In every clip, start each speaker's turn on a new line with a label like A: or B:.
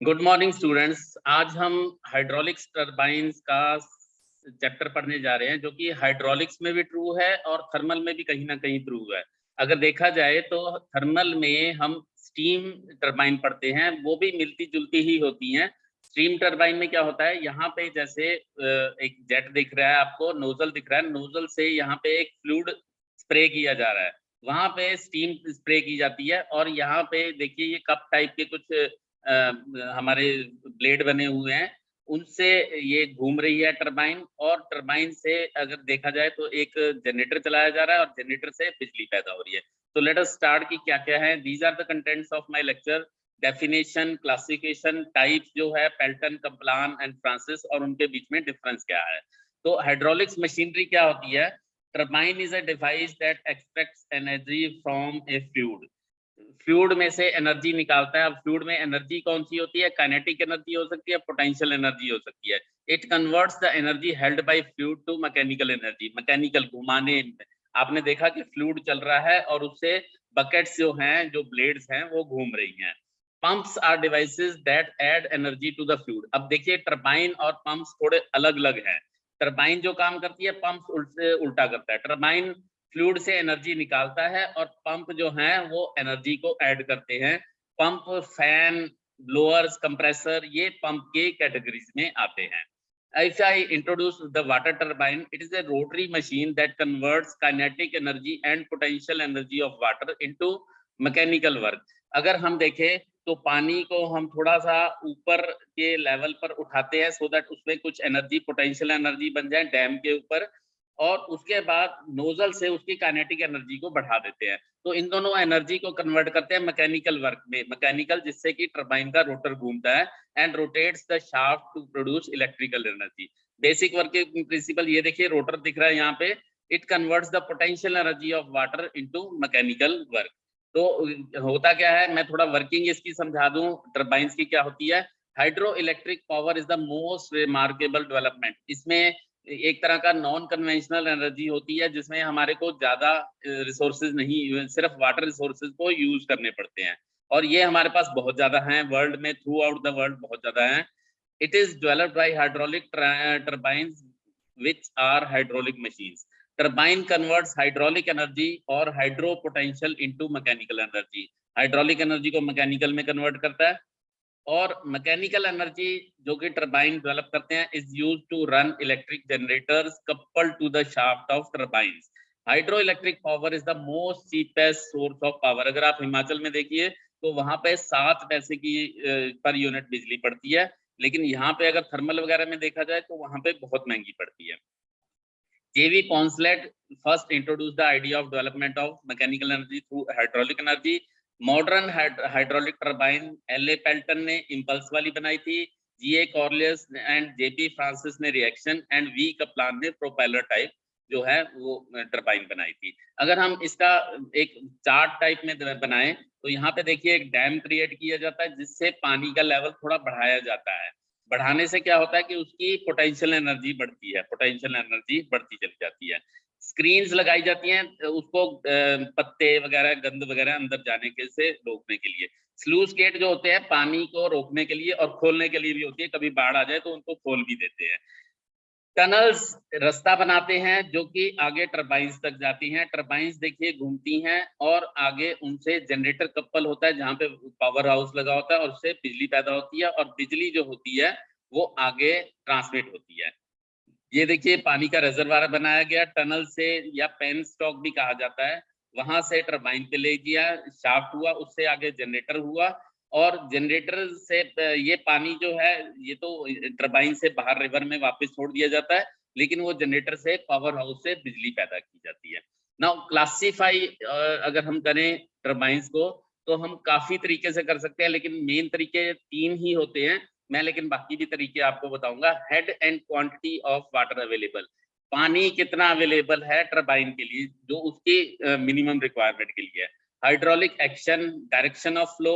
A: Good morning students. आज हम hydraulics turbines का चैप्टर पढ़ने जा रहे हैं, जो कि हाइड्रोलिक्स में भी ट्रू है और थर्मल में भी कहीं ना कहीं ट्रू है। अगर देखा जाए तो थर्मल में हम स्टीम टरबाइन पढ़ते हैं, वो भी मिलती जुलती ही होती हैं। स्टीम टरबाइन में क्या होता है, यहाँ पे जैसे एक जेट दिख रहा है आपको, नोजल दिख रहा है, नोजल से यहाँ पे एक फ्लूइड स्प्रे किया जा रहा है, वहां पे स्टीम स्प्रे की जाती है। और यहाँ पे देखिए ये कप टाइप के कुछ हमारे ब्लेड बने हुए हैं, उनसे ये घूम रही है टरबाइन। और टरबाइन से अगर देखा जाए तो एक जनरेटर चलाया जा रहा है और जनरेटर से बिजली पैदा हो रही है। तो लेट अस स्टार्ट कि क्या क्या है। These are the contents of my lecture. Definition, classification, types जो है पेल्टन, कप्लान एंड फ्रांसिस, और उनके बीच में डिफरेंस क्या है। तो हाइड्रोलिक्स मशीनरी क्या होती है। Turbine is a device that extracts energy from A fluid. Fluid में से एनर्जी निकालता है। अब फ्लूइड में एनर्जी कौन सी होती है, काइनेटिक एनर्जी हो सकती है, पोटेंशियल एनर्जी हो सकती है। It converts the energy held by fluid to mechanical energy. Mechanical घुमाने, आपने देखा कि फ्लूइड चल रहा है और उससे बकेट्स जो हैं, जो ब्लेड्स हैं, वो घूम रही हैं। Pumps are devices that add energy to the fluid. अब देखिए टरबाइन और पंप्स थोड़े अलग अलग हैं। टरबाइन जो काम करती है, पंप्स उल्टा करता है। टरबाइन फ्लूइड से एनर्जी निकालता है और पंप जो हैं वो एनर्जी को ऐड करते हैं। पंप, फैन, ब्लोअर्स, कंप्रेसर, ये पंप के कैटेगरीज में आते हैं। If I introduce the water turbine, it is a rotary machine that converts kinetic energy and potential energy of water into mechanical work. अगर हम देखें तो पानी को हम थोड़ा सा ऊपर के लेवल पर उठाते हैं, सो दैट उसमें कुछ एनर्जी, पोटेंशियल एनर्जी बन जाए डैम के ऊपर, और उसके बाद नोजल से उसकी काइनेटिक एनर्जी को बढ़ा देते हैं। तो इन दोनों एनर्जी को कन्वर्ट करते हैं मैकेनिकल वर्क में। मैकेनिकल, जिससे कि टरबाइन का रोटर घूमता है and rotates the shaft to produce electrical energy. Basic working principle ये देखिए, रोटर दिख रहा है यहाँ पे। It converts the potential energy of water into mechanical work. तो होता क्या है, मैं थोड़ा वर्किंग इसकी समझा दूं, टरबाइंस की क्या होती है। Hydro electric power is the most remarkable development. इसमें एक तरह का नॉन कन्वेंशनल एनर्जी होती है, जिसमें हमारे को ज्यादा रिसोर्सेज नहीं, सिर्फ वाटर रिसोर्सेज को यूज करने पड़ते हैं, और ये हमारे पास बहुत ज्यादा हैं वर्ल्ड में, थ्रू आउट द वर्ल्ड बहुत ज्यादा हैं। It is developed by hydraulic turbines which are hydraulic machines. Turbine converts hydraulic energy और hydro potential into mechanical energy. Hydraulic energy को मैकेनिकल में कन्वर्ट करता है, और मैकेनिकल एनर्जी जो कि टरबाइन डेवलप करते हैं is use to run electric generators coupled to the shaft of turbines. Hydro electric power is the most cheapest source of power. अगर आप हिमाचल में देखिए तो वहां पे 7 पैसे की पर यूनिट बिजली पड़ती है, लेकिन यहाँ पे अगर थर्मल वगैरह में देखा जाए तो वहां पे बहुत महंगी पड़ती है। जेवी पॉन्सलेट first introduced the idea of development of mechanical energy through hydraulic energy. Modern hydraulic turbine L A. Pelton ने इम्पल्स वाली बनाई थी, G A. Coriolis and J P. Francis ने रिएक्शन, एंड वी कप्लान ने प्रोपेलर टाइप जो है वो टरबाइन बनाई थी। अगर हम इसका एक चार्ट टाइप में बनाएं तो यहाँ पे देखिए एक डैम क्रिएट किया जाता है, जिससे पानी का लेवल थोड़ा बढ़ाया जाता है। बढ़ाने से क्या होता है कि उसकी पोटेंशियल एनर्जी बढ़ती है, पोटेंशियल एनर्जी बढ़ती चली जाती है। स्क्रीन्स लगाई जाती हैं उसको पत्ते वगैरह, गंद वगैरह अंदर जाने के से रोकने के लिए। स्लूज गेट जो होते हैं पानी को रोकने के लिए और खोलने के लिए भी होती है, कभी बाढ़ आ जाए तो उनको खोल भी देते हैं। टनल्स रास्ता बनाते हैं जो कि आगे टरबाइंस तक जाती हैं। टरबाइंस देखिए घूमती हैं और आगे उनसे जनरेटर कपल होता है, जहाँ पे पावर हाउस लगा होता है, और उससे बिजली पैदा होती है, और बिजली जो होती है वो आगे ट्रांसमिट होती है। ये देखिए पानी का रिजर्वायर बनाया गया टनल से, या पेन स्टॉक भी कहा जाता है। वहां से टरबाइन पे ले गया, शाफ्ट हुआ, उससे आगे जनरेटर हुआ, और जनरेटर से ये पानी जो है ये तो टरबाइन से बाहर रिवर में वापस छोड़ दिया जाता है, लेकिन वो जनरेटर से, पावर हाउस से बिजली पैदा की जाती है। नाउ क्लासिफाई अगर हम करें टरबाइंस को, तो हम काफी तरीके से कर सकते हैं, लेकिन मेन तरीके 3 ही होते हैं। मैं लेकिन बाकी भी तरीके आपको बताऊंगा। Head and quantity of water available, पानी कितना अवेलेबल है टरबाइन के लिए, जो उसकी मिनिमम रिक्वायरमेंट के लिए है। Hydraulic action, direction of flow,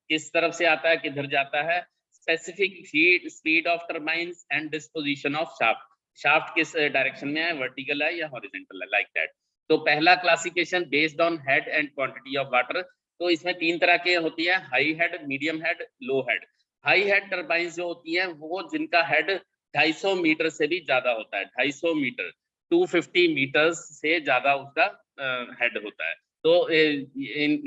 A: किस तरफ से आता है, किधर जाता है। Specific speed of turbines and disposition of shaft, shaft किस डायरेक्शन में है, वर्टिकल है या हॉरिजॉन्टल है, लाइक दैट। तो पहला classification based on head and quantity of water. तो इसमें 3 तरह के होती है, हाई हेड, मीडियम हेड, लो हेड। हाई हेड टर्बाइंस जो होती हैं वो जिनका हेड 250 मीटर से भी ज्यादा होता है, 250 मीटर, 250 मीटर्स से ज्यादा उसका हेड होता है। तो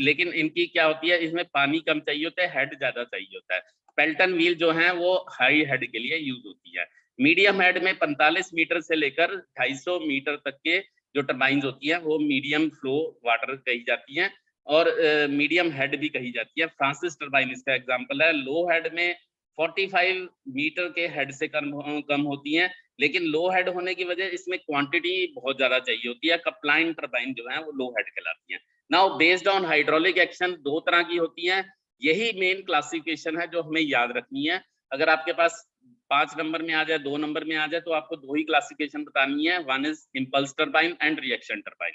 A: लेकिन इनकी क्या होती है, इसमें पानी कम चाहिए होता है, हेड ज्यादा चाहिए होता है। पेल्टन व्हील जो है वो हाई हेड के लिए यूज होती है। मीडियम हेड में 45 मीटर से लेकर 250 मीटर तक के जो टर्बाइंस होती हैं वो मीडियम फ्लो वाटर कही जाती हैं, और मीडियम हेड भी कही जाती है। फ्रांसिस टर्बाइन इसका एग्जांपल है। लो हेड में 45 मीटर के हेड से कम होती हैं, लेकिन लो हेड होने की वजह इसमें क्वांटिटी बहुत ज्यादा चाहिए होती है। कपलाइन टर्बाइन जो है वो लो हेड कहलाती हैं। Now based on hydraulic action दो तरह की होती हैं, यही मेन क्लासिफिकेशन है जो हमें याद रखनी है। अगर आपके पास 5 नंबर में आ जाए, 2 नंबर में आ जाए, तो आपको दो ही क्लासिफिकेशन बतानी है, one is impulse turbine and reaction turbine.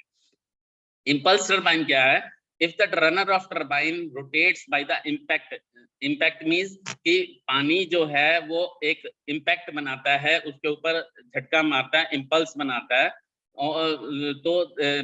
A: Impulse turbine क्या है? If the runner of turbine rotates by the impact means कि पानी जो है वो एक impact बनाता है, उसके ऊपर झटका मारता है, impulse बनाता है, और तो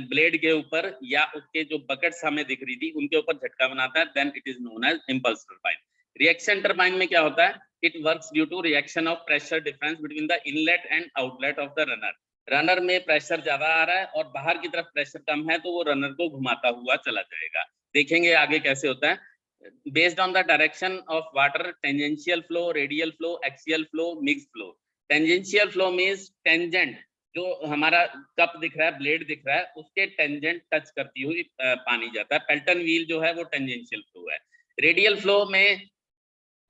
A: ब्लेड के ऊपर या उसके जो बकेट्स हमें दिख रही थी उनके ऊपर झटका बनाता है, then it is known as impulse turbine. Reaction turbine में क्या होता है? It works due to reaction of pressure difference between the inlet and outlet of the runner. Runner में प्रेशर ज्यादा आ रहा है और बाहर की तरफ प्रेशर कम है, तो वो रनर को घुमाता हुआ चला जाएगा। देखेंगे आगे कैसे होता है। Based on the direction of water, tangential flow, radial flow, axial flow, mixed flow. Tangential flow means tangent, जो हमारा कप दिख रहा है, ब्लेड दिख रहा है, उसके टेंजेंट टच करती हुई पानी जाता है। पेल्टन व्हील जो है वो टेंजेंशियल फ्लो है। रेडियल फ्लो में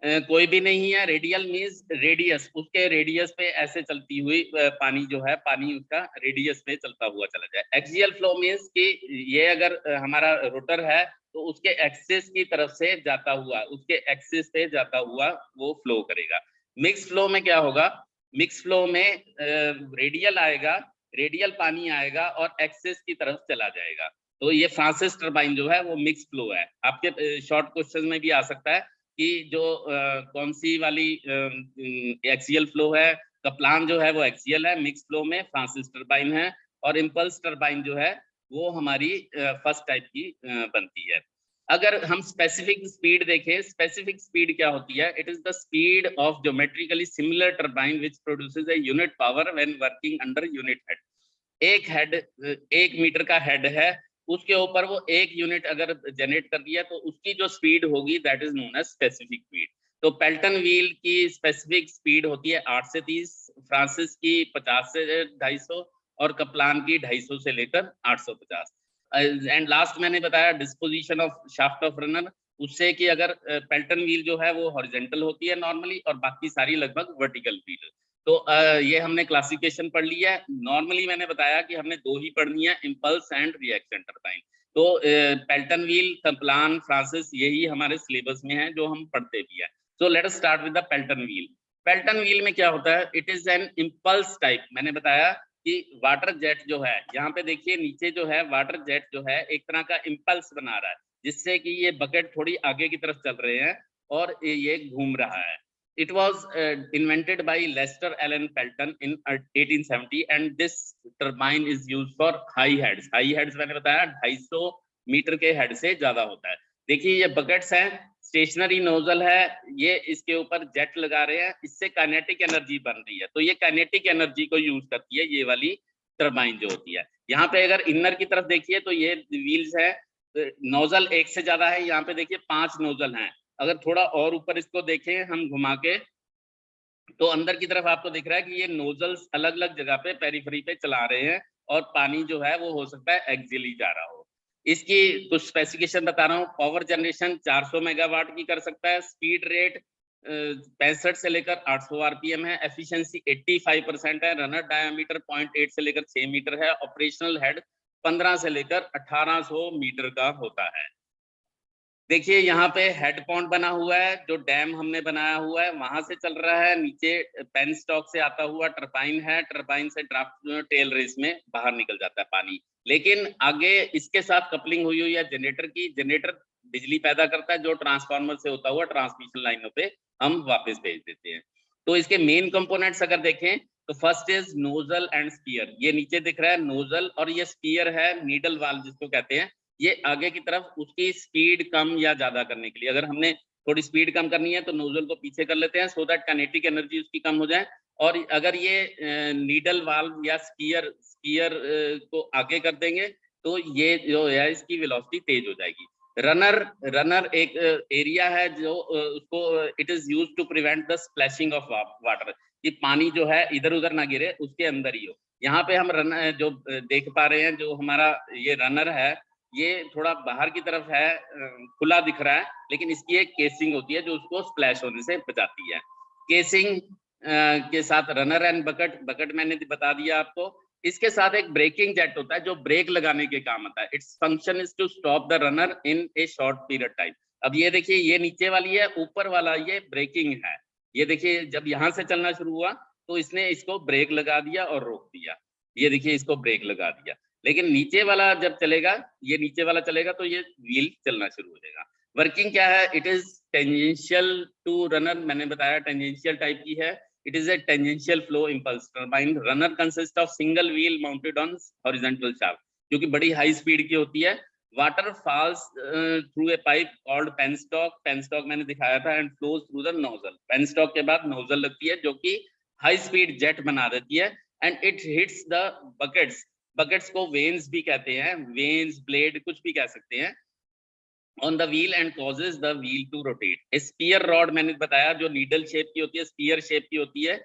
A: कोई भी नहीं है। रेडियल मींस रेडियस, उसके रेडियस पे ऐसे चलती हुई पानी जो है, पानी उसका रेडियस पे चलता हुआ चला जाए। एक्सियल फ्लो मींस कि ये अगर हमारा रोटर है तो उसके एक्सिस की तरफ से जाता हुआ, उसके एक्सिस पे जाता हुआ वो फ्लो करेगा। मिक्स फ्लो में क्या होगा? मिक्स फ्लो में रेडियल आएगा, रेडियल पानी आएगा और एक्सिस की तरफ चला जाएगा। तो ये फ्रांसिस टर्बाइन जो है वो मिक्स फ्लो है। आपके शॉर्ट क्वेश्चन में भी आ सकता है कि जो कौन सी वाली एक्सियल फ्लो है। कप्लान जो है वो एक्सियल है, मिक्स फ्लो में फ्रांसिस टर्बाइन है, और इम्पल्स टर्बाइन जो है वो हमारी फर्स्ट टाइप की बनती है। अगर हम स्पेसिफिक स्पीड देखें, स्पेसिफिक स्पीड क्या होती है? It is the speed of geometrically similar turbine which produces a unit power when working under unit head. एक हेड, 1 मीटर का हेड है, उसके ऊपर वो 1 यूनिट अगर जनरेट कर दिया तो उसकी जो स्पीड होगी that is known as specific speed. तो पेल्टन व्हील की स्पेसिफिक स्पीड होती है 8 से 30, फ्रांसिस की 50 से 250, और कप्लान की 250 से लेकर 850। एंड लास्ट मैंने बताया disposition of shaft of runner, उससे कि अगर पेल्टन व्हील जो है वो हॉरिजेंटल होती है नॉर्मली, और बाकी सारी लगभग वर्टिकल व्हील। तो ये हमने क्लासिफिकेशन पढ़ ली है। नॉर्मली मैंने बताया कि हमने दो ही पढ़नी है, इम्पल्स एंड रिएक्शन टर्बाइन। तो पेल्टन व्हील, कप्लान, फ्रांसिस, यही हमारे सिलेबस में है जो हम पढ़ते भी है। So let us start with the Pelton wheel. Pelton wheel में क्या होता है? It is an impulse type. मैंने बताया कि वाटर जेट जो है, यहाँ पे देखिए नीचे जो है वाटर जेट जो है एक तरह का इम्पल्स बना रहा है, जिससे कि ये बकेट थोड़ी आगे की तरफ चल रहे हैं और ये घूम रहा है। It was invented by Lester Allen Pelton in 1870 and this turbine is used for high heads. High heads मैंने बताया 250 मीटर के हेड से ज्यादा होता है। देखिए ये बकेट्स हैं, स्टेशनरी नोजल है, ये इसके ऊपर जेट लगा रहे हैं, इससे काइनेटिक एनर्जी बन रही है। तो ये काइनेटिक एनर्जी को यूज करती है ये वाली टर्बाइन जो होती है। यहाँ पे अगर इनर की तरफ देखिए तो ये व्हील्स है, नोजल एक से ज्यादा है। यहाँ पे देखिए 5 नोजल हैं। अगर थोड़ा और ऊपर इसको देखें हम घुमा के, तो अंदर की तरफ आपको दिख रहा है कि ये नोजल्स अलग अलग जगह पे पेरिफेरी पे चला रहे हैं, और पानी जो है वो हो सकता है एक्सियली जा रहा हो। इसकी कुछ स्पेसिफिकेशन बता रहा हूँ। पावर जनरेशन 400 मेगावाट की कर सकता है। स्पीड रेट 65 से लेकर 800 आरपीएम है। एफिशिएंसी 85% है। रनर डायमीटर 0.8 से लेकर 6 मीटर है। ऑपरेशनल हेड 15 से लेकर 1800 मीटर का होता है। देखिए यहाँ पे हेड पॉन्ड बना हुआ है, जो डैम हमने बनाया हुआ है वहां से चल रहा है। नीचे पेन स्टॉक से आता हुआ टरबाइन है, टरबाइन से ड्राफ्ट टेल रेस में बाहर निकल जाता है पानी। लेकिन आगे इसके साथ कपलिंग हुई हुई है जनरेटर की। जनरेटर बिजली पैदा करता है, जो ट्रांसफार्मर से होता हुआ ट्रांसमिशन लाइनों पे हम वापस भेज देते हैं। तो इसके मेन कंपोनेंट्स अगर देखें तो first is nozzle and spear. ये नीचे दिख रहा है नोजल, और ये स्पीयर है, नीडल वाल्व जिसको कहते हैं। ये आगे की तरफ उसकी स्पीड कम या ज्यादा करने के लिए, अगर हमने थोड़ी स्पीड कम करनी है तो नोजल को पीछे कर लेते हैं सो दैट काइनेटिक एनर्जी उसकी कम हो जाए। और अगर ये नीडल वाल्व या स्फीयर को आगे कर देंगे तो ये जो है इसकी वेलोसिटी तेज हो जाएगी। रनर एक एरिया है जो उसको it is used to prevent the splashing of water, कि पानी जो है इधर उधर ना गिरे, उसके अंदर ही हो। यहाँ पे हम जो देख पा रहे हैं, जो हमारा ये रनर है ये थोड़ा बाहर की तरफ है, खुला दिख रहा है, लेकिन इसकी एक केसिंग होती है जो उसको स्प्लैश होने से बचाती है। केसिंग के साथ रनर एंड बकेट मैंने बता दिया आपको। इसके साथ एक ब्रेकिंग जेट होता है जो ब्रेक लगाने के काम आता है। Its function is to stop the runner in a short period time. अब ये देखिए, ये नीचे वाली है, ऊपर वाला ये ब्रेकिंग है। ये देखिए जब यहाँ से चलना शुरू हुआ तो इसने इसको ब्रेक लगा दिया और रोक दिया। ये देखिए इसको ब्रेक लगा दिया, लेकिन नीचे वाला जब चलेगा, ये नीचे वाला चलेगा तो ये व्हील चलना शुरू हो जाएगा। वर्किंग क्या है? It is tangential to runner, मैंने बताया टेंजेंशियल टाइप की है। It is a tangential flow impulse turbine. Runner consists of single wheel mounted on horizontal shaft, क्योंकि बड़ी हाई स्पीड की होती है। Water falls through a pipe called penstock. Penstock मैंने दिखाया था, and flows through the nozzle. Penstock के बाद nozzle लगती है जो कि हाई स्पीड जेट बना देती है, and it hits the buckets. Buckets को veins भी कहते हैं, veins, blade कुछ भी कह सकते हैं, on the wheel and causes the wheel to rotate. A spear rod मैंने बताया जो नीडल शेप की होती है, स्पीयर शेप की होती है,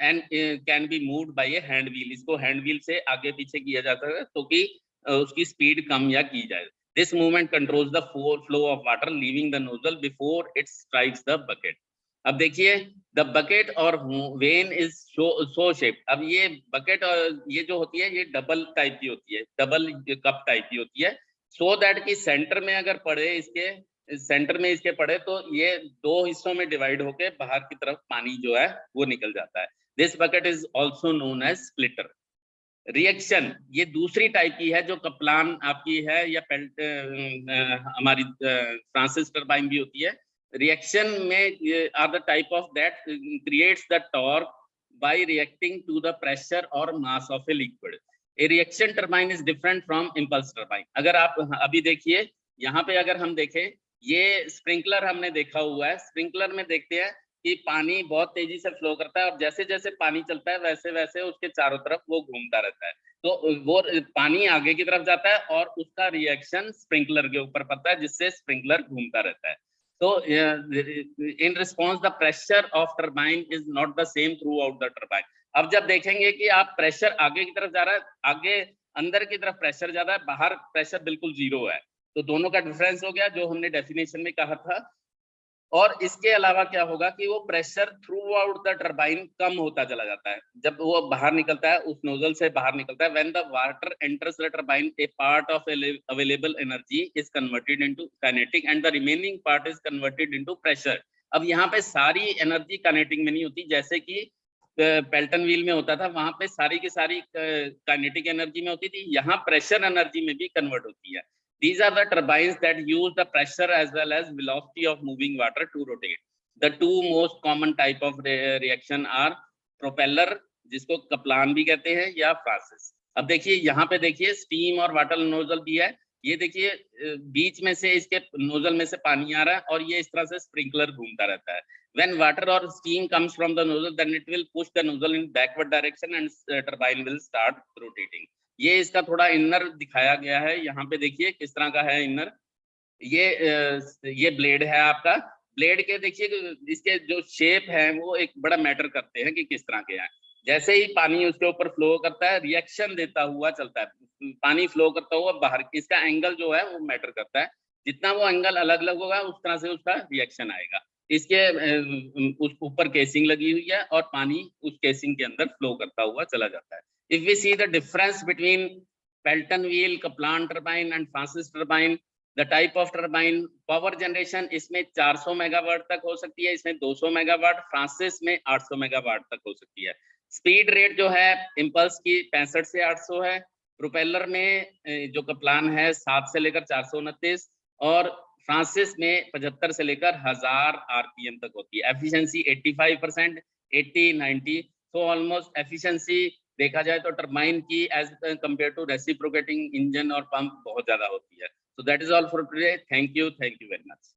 A: and can be moved by a hand wheel. इसको हैंड व्हील से आगे पीछे किया जाता है तो कि उसकी स्पीड कम या की जाए। This movement controls the flow of water leaving the nozzle before it strikes the bucket. अब देखिए the bucket और vein is so shaped. अब ये bucket और ये जो होती है ये डबल टाइप की होती है, डबल कप टाइप की होती है, सो दैट कि सेंटर में अगर पड़े, इसके सेंटर में इसके पड़े तो ये दो हिस्सों में डिवाइड होके बाहर की तरफ पानी जो है वो निकल जाता है। This bucket is also known as splitter. Reaction ये दूसरी टाइप की है जो कप्लान आपकी है या हमारी फ्रांसिस टरबाइन भी होती है। रिएक्शन में are the type of that creates the torque by reacting to the pressure और mass of a liquid. A reaction turbine is different from impulse turbine. अगर आप अभी देखिए यहाँ पे, अगर हम देखें ये स्प्रिंकलर हमने देखा हुआ है, स्प्रिंकलर में देखते हैं कि पानी बहुत तेजी से फ्लो करता है और जैसे जैसे पानी चलता है वैसे वैसे उसके चारों तरफ वो घूमता रहता है, तो वो पानी आगे की तरफ जाता है और उसका रिएक्शन स्प्रिंकलर के ऊपर पड़ता है जिससे स्प्रिंकलर घूमता रहता है। तो in response the pressure of turbine is not the same through out the turbine. अब जब देखेंगे कि आप प्रेशर आगे की तरफ जा रहा है, आगे अंदर की तरफ प्रेशर ज्यादा है, बाहर प्रेशर बिल्कुल जीरो है, तो दोनों का डिफरेंस हो गया जो हमने डेफिनेशन में कहा था। और इसके अलावा क्या होगा कि वो pressure throughout the turbine कम होता चला जाता है जब वो बाहर निकलता है, उस नोजल से बाहर निकलता है। When the water enters the turbine A part of available energy is converted into kinetic and the remaining part is converted into pressure. अब यहाँ पे सारी एनर्जी काइनेटिक में नहीं होती, जैसे कि पेल्टन व्हील में होता था, वहां पे सारी की सारी काइनेटिक एनर्जी में होती थी, यहाँ प्रेशर एनर्जी में भी कन्वर्ट होती है। These are the turbines that use the pressure as well as velocity of moving water to rotate. The two most common type of reaction are propeller, जिसको Kaplan भी कहते हैं, या फ्रांसिस। अब देखिए यहाँ पे देखिए स्टीम और वाटर नोजल भी है, ये देखिए बीच में से इसके नोजल में से पानी आ रहा है और ये इस तरह से स्प्रिंकलर घूमता रहता है। When water or steam comes from the nozzle, then it will push the nozzle in backward direction and turbine will start rotating. ये इसका थोड़ा इनर दिखाया गया है, यहाँ पे देखिए किस तरह का है इनर। ये ब्लेड है आपका, ब्लेड के देखिए इसके जो शेप है वो एक बड़ा मैटर करते हैं कि किस तरह के हैं। जैसे ही पानी उसके ऊपर फ्लो करता है, रिएक्शन देता हुआ चलता है, पानी फ्लो करता हुआ बाहर, इसका एंगल जो है वो मैटर करता है, जितना वो एंगल अलग अलग होगा उस तरह से उसका रिएक्शन आएगा। इसके उस ऊपर केसिंग लगी हुई है और पानी उस केसिंग के अंदर फ्लो करता हुआ चला जाता है। If we see the difference between Pelton wheel, Kaplan turbine and Francis turbine, the type of turbine, power generation इसमें 400 मेगावाट तक हो सकती है, इसमें 200 मेगावाट, फ्रांसिस में 800 मेगावाट तक हो सकती है। स्पीड रेट जो है इम्पल्स की 65 से 800 है, प्रोपेलर में जो कप्लान है 7 से लेकर 429 और फ्रांसिस में 75 से लेकर 1000 आरपीएम तक होती है। एफिशिएंसी 85%, 80, 90, तो ऑलमोस्ट एफिशिएंसी देखा जाए तो टरबाइन की as compare to reciprocating engine और पंप बहुत ज्यादा होती है। So that is all for today. Thank you very much.